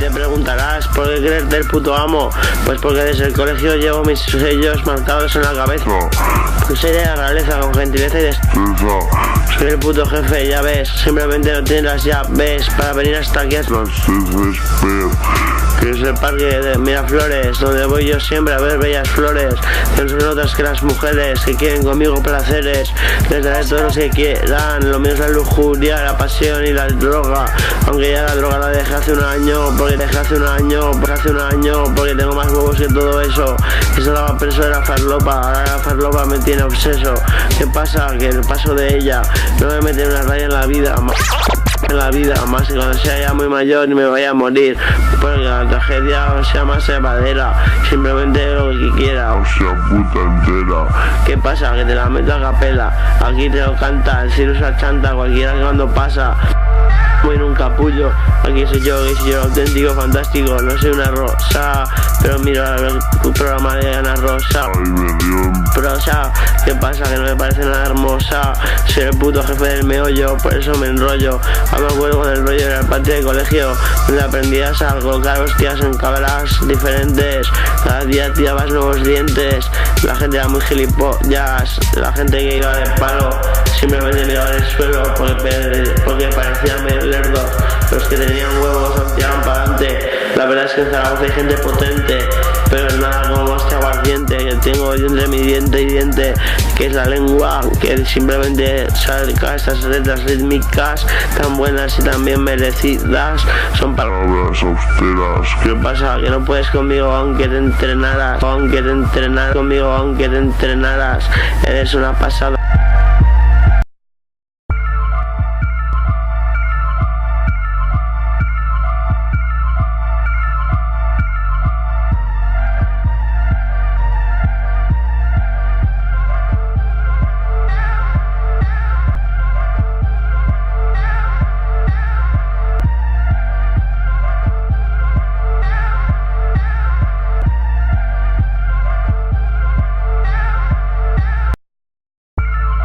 te preguntarás, ¿por qué crees del puto amo? Pues porque desde el colegio llevo mis sellos marcados en la cabeza. Pues soy de la realeza con gentileza y destreza. Soy el puto jefe, ya ves. Simplemente no tienes las llaves para venir hasta aquí. Que es el parque de Miraflores, donde voy yo siempre a ver bellas flores. Que son otras que las mujeres que quieren conmigo placeres. Les daré todos los que quieran. Lo mío es la lujuria, la pasión y la droga. Aunque ya la droga la dejé hace un año. Porque hace un año. Porque tengo más huevos que todo eso. Eso daba preso de la farlopa. Ahora la farlopa me tiene obseso. ¿Qué pasa? Que el paso de ella no me mete una raya en la vida. Más que cuando sea ya muy mayor y me vaya a morir, porque la tragedia sea más llevadera, simplemente lo que quiera, o sea puta entera. ¿Qué pasa? Que te la meto a capela, aquí te lo canta el Cirus Chanta, cualquiera que cuando pasa muy en un capullo. Aquí soy yo, que soy yo auténtico, fantástico. No soy una rosa, pero miro el programa de Ana Rosa. Ay, me dio en prosa. ¿Qué pasa? Que no me parece nada hermosa. Soy el puto jefe del meollo, por eso me enrollo. Ahora me acuerdo con el rollo en el patio de colegio, donde aprendías a colocar hostias en cabras diferentes. Cada día tirabas nuevos dientes. La gente era muy gilipollas. La gente que iba de palo simplemente miraba en el suelo porque parecían medio lerdos. Los que tenían huevos tiraban para adelante. La verdad es que en Zaragoza hay gente potente, pero nada como este aguardiente que tengo yo entre mi diente y diente, que es la lengua, que simplemente saca estas letras rítmicas tan buenas y tan bien merecidas. Son palabras austeras. ¿Qué pasa? Que no puedes conmigo aunque te entrenaras. Conmigo aunque te entrenaras. Eres una pasada.